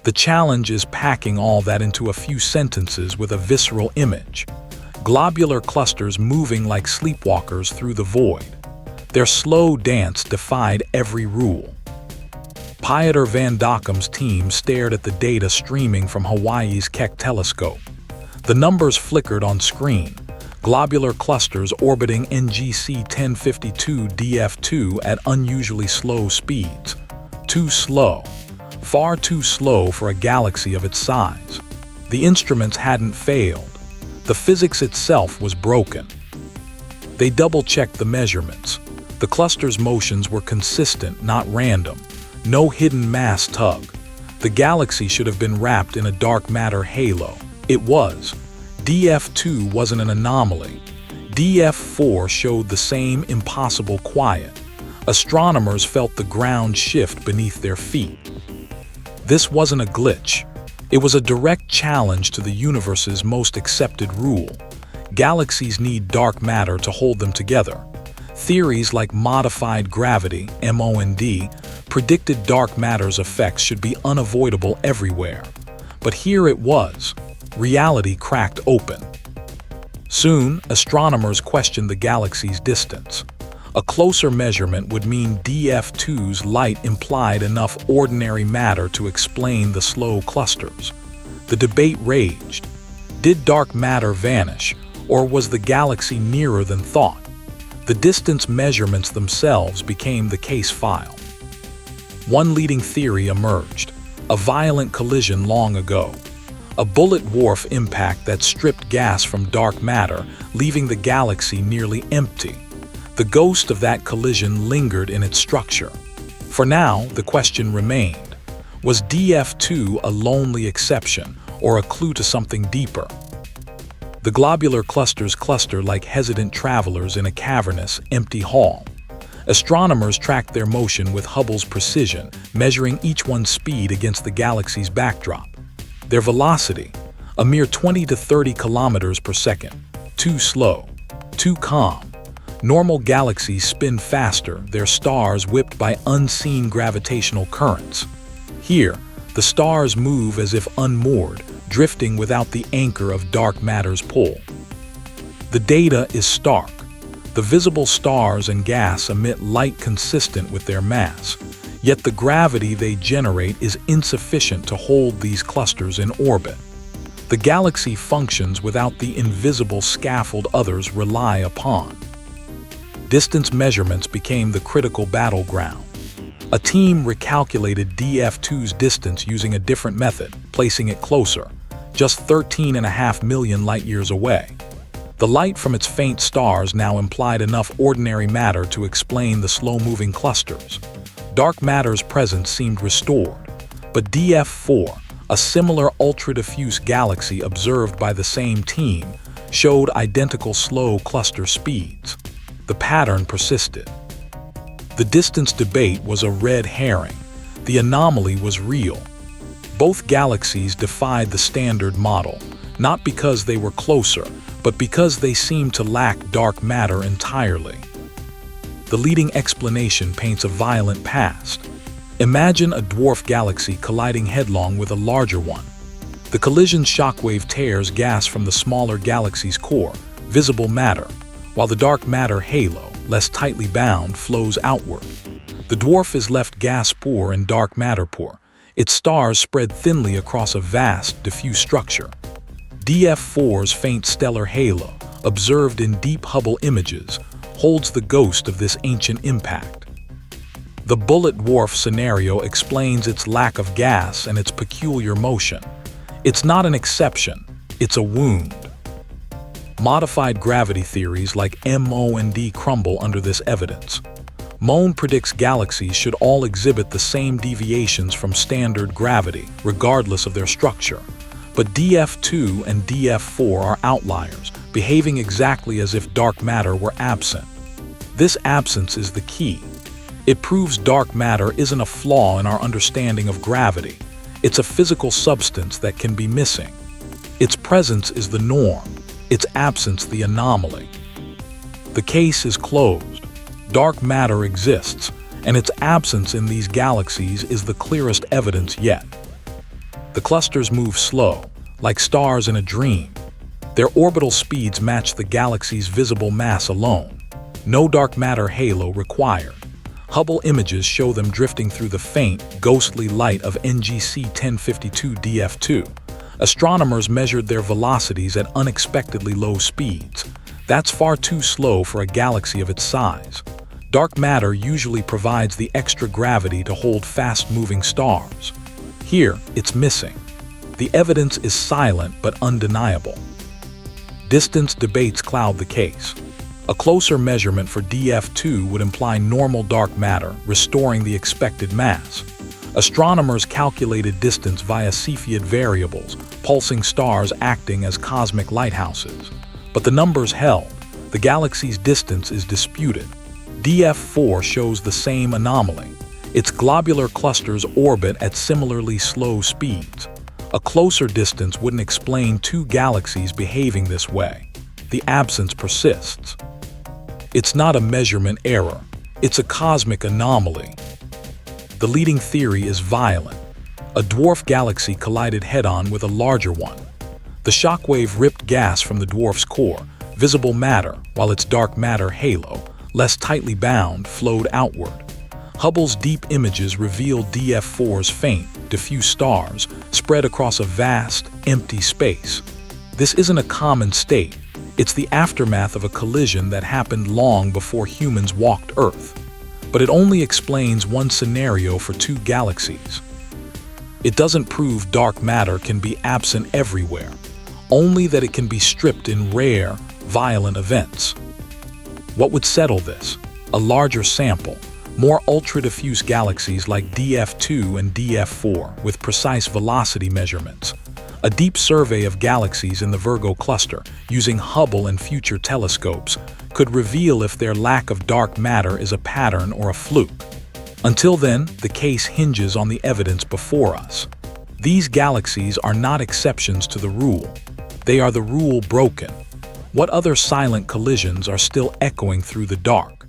The challenge is packing all that into a few sentences with a visceral image. Globular clusters moving like sleepwalkers through the void. Their slow dance defied every rule. Pieter van Dokkum's team stared at the data streaming from Hawaii's Keck telescope. The numbers flickered on screen. Globular clusters orbiting NGC 1052 DF2 at unusually slow speeds. Too slow. Far too slow for a galaxy of its size. The instruments hadn't failed. The physics itself was broken. They double-checked the measurements. The cluster's motions were consistent, not random. No hidden mass tug. The galaxy should have been wrapped in a dark matter halo. It was. DF2 wasn't an anomaly. DF4 showed the same impossible quiet. Astronomers felt the ground shift beneath their feet. This wasn't a glitch. It was a direct challenge to the universe's most accepted rule. Galaxies need dark matter to hold them together. Theories like modified gravity, MOND, predicted dark matter's effects should be unavoidable everywhere. But here it was. Reality cracked open. Soon, astronomers questioned the galaxy's distance. A closer measurement would mean DF2's light implied enough ordinary matter to explain the slow clusters. The debate raged. Did dark matter vanish, or was the galaxy nearer than thought? The distance measurements themselves became the case file. One leading theory emerged: a violent collision long ago. A bullet dwarf impact that stripped gas from dark matter, leaving the galaxy nearly empty. The ghost of that collision lingered in its structure. For now, the question remained: was DF2 a lonely exception, or a clue to something deeper? The globular clusters cluster like hesitant travelers in a cavernous, empty hall. Astronomers tracked their motion with Hubble's precision, measuring each one's speed against the galaxy's backdrop. Their velocity, a mere 20 to 30 kilometers per second. Too slow, too calm. Normal galaxies spin faster, their stars whipped by unseen gravitational currents. Here, the stars move as if unmoored, drifting without the anchor of dark matter's pull. The data is stark. The visible stars and gas emit light consistent with their mass, yet the gravity they generate is insufficient to hold these clusters in orbit. The galaxy functions without the invisible scaffold others rely upon. Distance measurements became the critical battleground. A team recalculated DF2's distance using a different method, placing it closer, just 13.5 million light-years away. The light from its faint stars now implied enough ordinary matter to explain the slow-moving clusters. Dark matter's presence seemed restored, but DF4, a similar ultra-diffuse galaxy observed by the same team, showed identical slow cluster speeds. The pattern persisted. The distance debate was a red herring. The anomaly was real. Both galaxies defied the standard model, not because they were closer, but because they seemed to lack dark matter entirely. The leading explanation paints a violent past. Imagine a dwarf galaxy colliding headlong with a larger one. The collision's shockwave tears gas from the smaller galaxy's core, visible matter, while the dark matter halo, less tightly bound, flows outward. The dwarf is left gas-poor and dark matter-poor, its stars spread thinly across a vast, diffuse structure. DF4's faint stellar halo, observed in deep Hubble images, holds the ghost of this ancient impact. The bullet dwarf scenario explains its lack of gas and its peculiar motion. It's not an exception, it's a wound. Modified gravity theories like MOND crumble under this evidence. MOND predicts galaxies should all exhibit the same deviations from standard gravity, regardless of their structure. But DF2 and DF4 are outliers, behaving exactly as if dark matter were absent. This absence is the key. It proves dark matter isn't a flaw in our understanding of gravity. It's a physical substance that can be missing. Its presence is the norm, its absence the anomaly. The case is closed. Dark matter exists, and its absence in these galaxies is the clearest evidence yet. The clusters move slow, like stars in a dream. Their orbital speeds match the galaxy's visible mass alone. No dark matter halo required. Hubble images show them drifting through the faint, ghostly light of NGC 1052 DF2. Astronomers measured their velocities at unexpectedly low speeds. That's far too slow for a galaxy of its size. Dark matter usually provides the extra gravity to hold fast-moving stars. Here, it's missing. The evidence is silent but undeniable. Distance debates cloud the case. A closer measurement for DF2 would imply normal dark matter, restoring the expected mass. Astronomers calculated distance via Cepheid variables, pulsing stars acting as cosmic lighthouses. But the numbers held. The galaxy's distance is disputed. DF4 shows the same anomaly. Its globular clusters orbit at similarly slow speeds. A closer distance wouldn't explain two galaxies behaving this way. The absence persists. It's not a measurement error. It's a cosmic anomaly. The leading theory is violent. A dwarf galaxy collided head-on with a larger one. The shockwave ripped gas from the dwarf's core, visible matter, while its dark matter halo, less tightly bound, flowed outward. Hubble's deep images reveal DF4's faint, diffuse stars spread across a vast, empty space. This isn't a common state. It's the aftermath of a collision that happened long before humans walked Earth. But it only explains one scenario for two galaxies. It doesn't prove dark matter can be absent everywhere, only that it can be stripped in rare, violent events. What would settle this? A larger sample, more ultra-diffuse galaxies like DF2 and DF4 with precise velocity measurements. A deep survey of galaxies in the Virgo cluster, using Hubble and future telescopes, could reveal if their lack of dark matter is a pattern or a fluke. Until then, the case hinges on the evidence before us. These galaxies are not exceptions to the rule. They are the rule broken. What other silent collisions are still echoing through the dark?